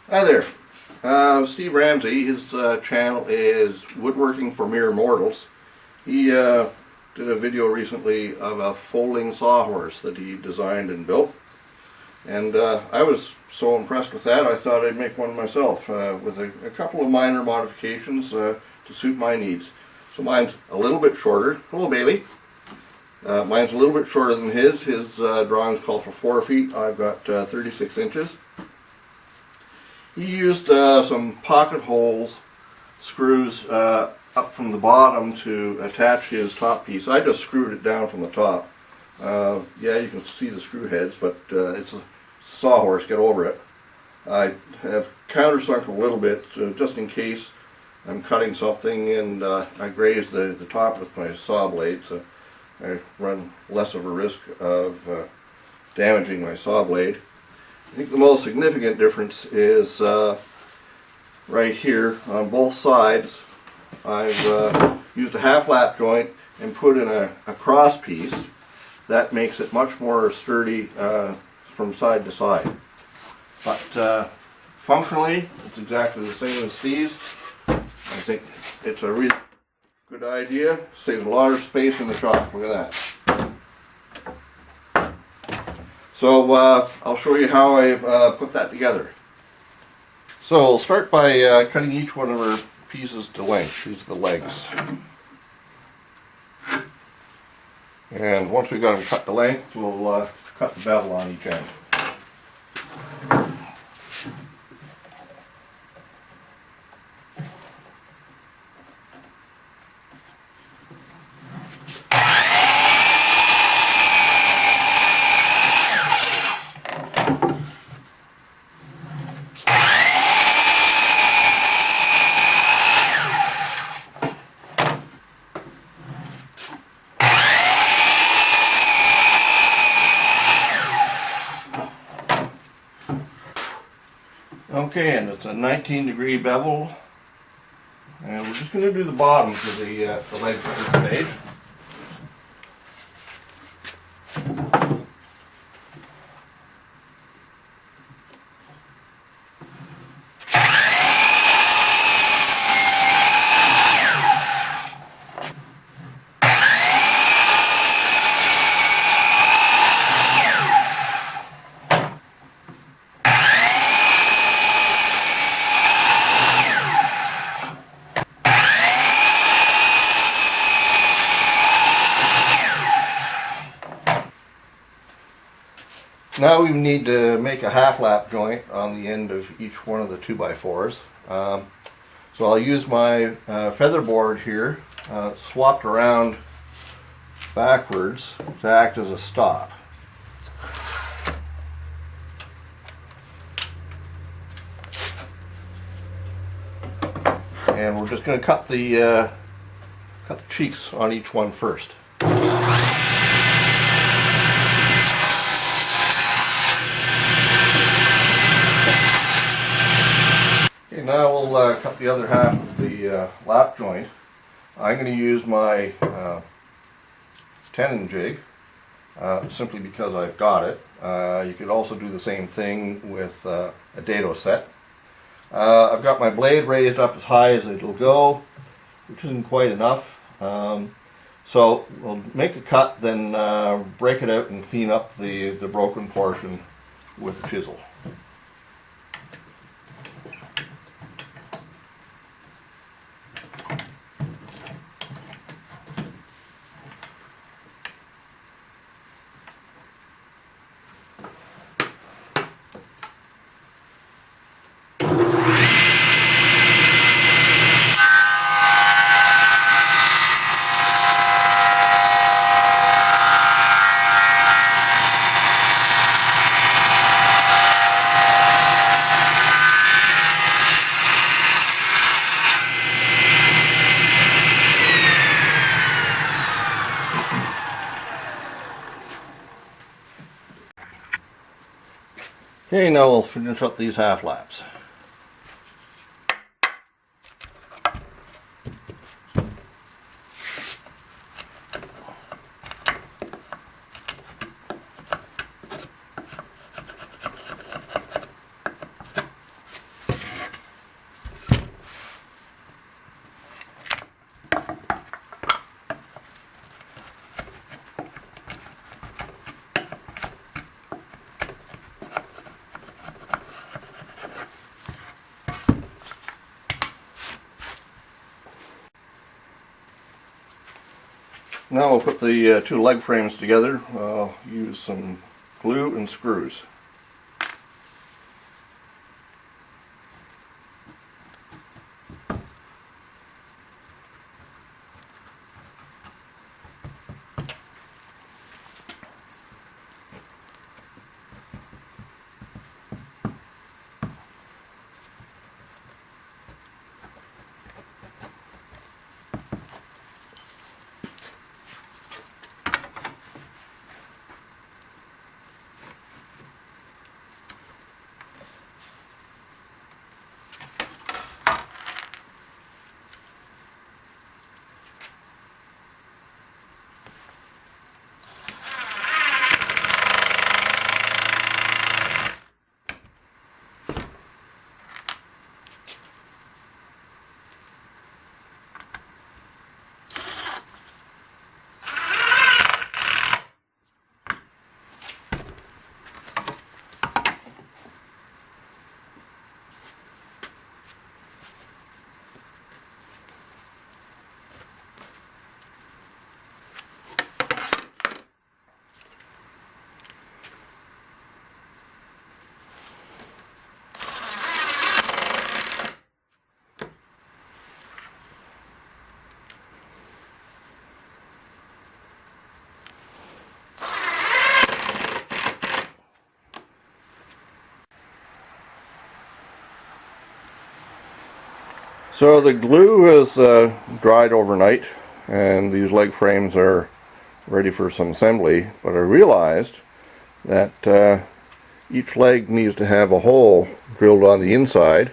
Hi there, Steve Ramsey. His channel is Woodworking for Mere Mortals. He did a video recently of a folding sawhorse that he designed and built, and I was so impressed with that I thought I'd make one myself with a couple of minor modifications to suit my needs. So mine's a little bit shorter. Hello, baby. Mine's a little bit shorter than his. His drawings call for 4 feet. I've got 36 inches. He used some pocket holes, screws up from the bottom to attach his top piece. I just screwed it down from the top. Yeah, you can see the screw heads, but it's a sawhorse, get over it. I have countersunk a little bit just in case I'm cutting something and I graze the top with my saw blade, so I run less of a risk of damaging my saw blade. I think the most significant difference is right here on both sides. I've used a half lap joint and put in a cross piece. That makes it much more sturdy from side to side. But functionally, it's exactly the same as Steve's. I think it's a really good idea. Saves a lot of space in the shop. Look at that. So I'll show you how I've put that together. So we'll start by cutting each one of our pieces to length. These are the legs. And once we've got them cut to length, we'll cut the bevel on each end. Okay, and it's a 19-degree bevel, and we're just going to do the bottom for the legs at this stage. Now we need to make a half lap joint on the end of each one of the 2x4s. So I'll use my feather board here, swapped around backwards to act as a stop. And we're just going to cut the cheeks on each one first. Now we'll cut the other half of the lap joint. I'm going to use my tenon jig simply because I've got it. You could also do the same thing with a dado set. I've got my blade raised up as high as it'll go, which isn't quite enough. So we'll make the cut, then break it out and clean up the broken portion with the chisel. Okay, now we'll finish up these half laps. Now we'll put the two leg frames together. I'll use some glue and screws. So the glue is dried overnight, and these leg frames are ready for some assembly, but I realized that each leg needs to have a hole drilled on the inside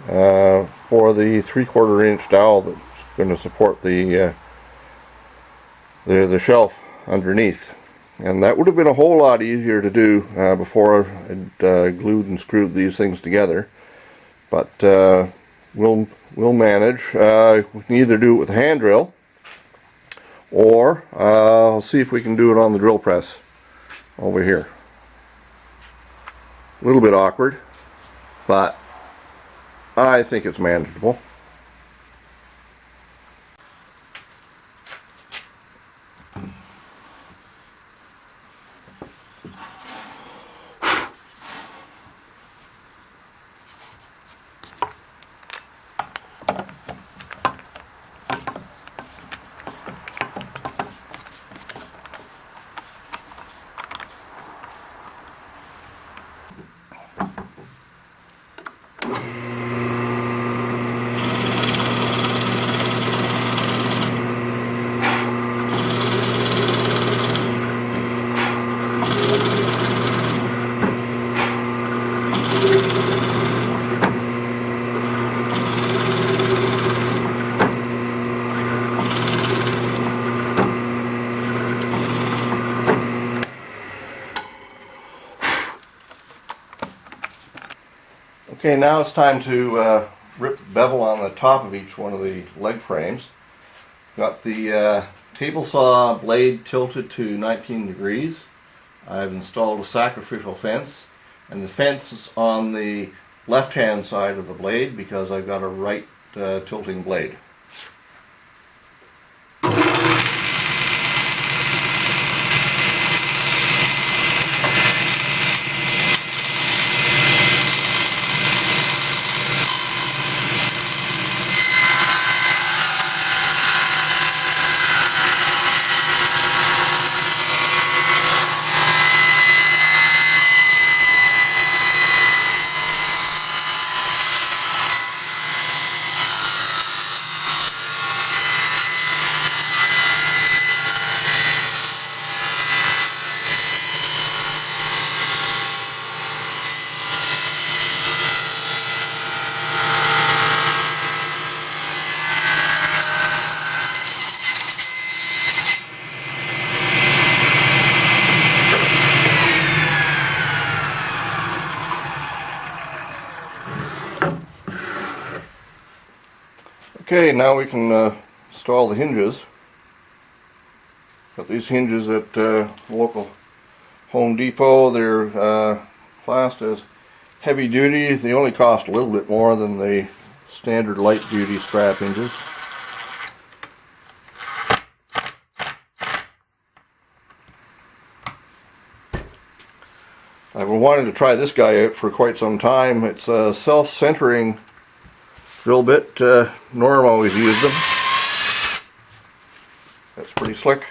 for the 3/4 inch dowel that's going to support the shelf underneath. And that would have been a whole lot easier to do before I'd glued and screwed these things together, but we'll manage. We can either do it with a hand drill, or I'll see if we can do it on the drill press over here. A little bit awkward, but I think it's manageable. Okay, now it's time to rip the bevel on the top of each one of the leg frames. Got the table saw blade tilted to 19 degrees. I've installed a sacrificial fence, and the fence is on the left hand side of the blade because I've got a right tilting blade. Okay, now we can install the hinges. Got these hinges at local Home Depot. They're classed as heavy duty. They only cost a little bit more than the standard light duty strap hinges. I've been wanting to try this guy out for quite some time. It's a self-centering drill bit. Norm always used them. That's pretty slick.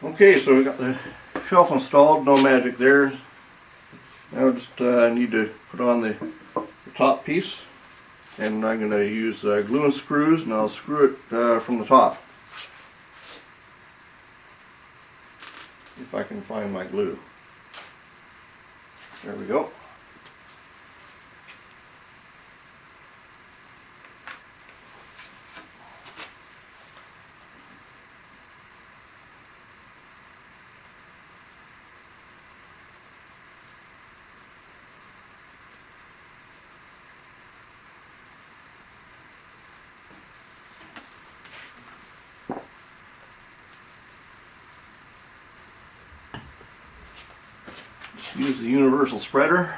Okay, so we got the shelf installed, no magic there. Now just need to put on the top piece, and I'm going to use glue and screws, and I'll screw it from the top. If I can find my glue. There we go. Just use the universal spreader.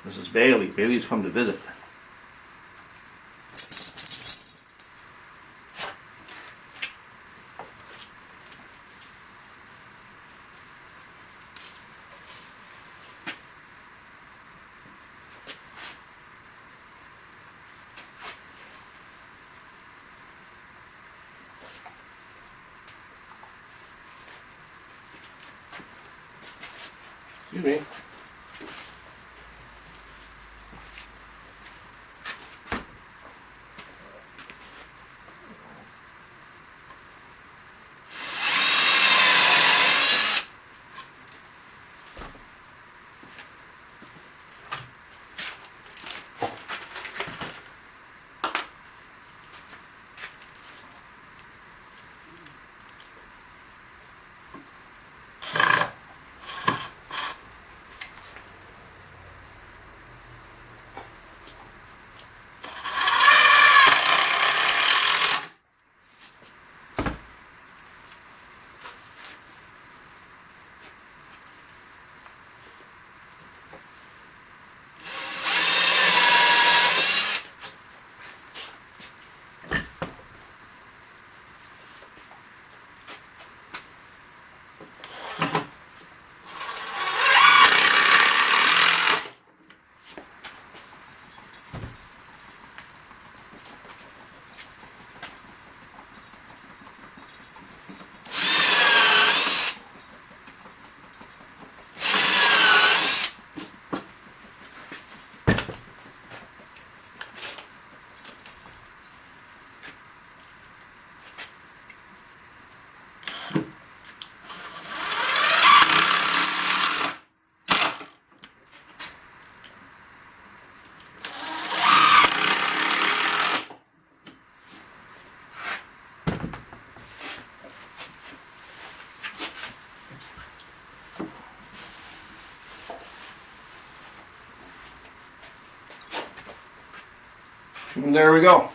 This is Bailey. Bailey's come to visit. Excuse me. And there we go.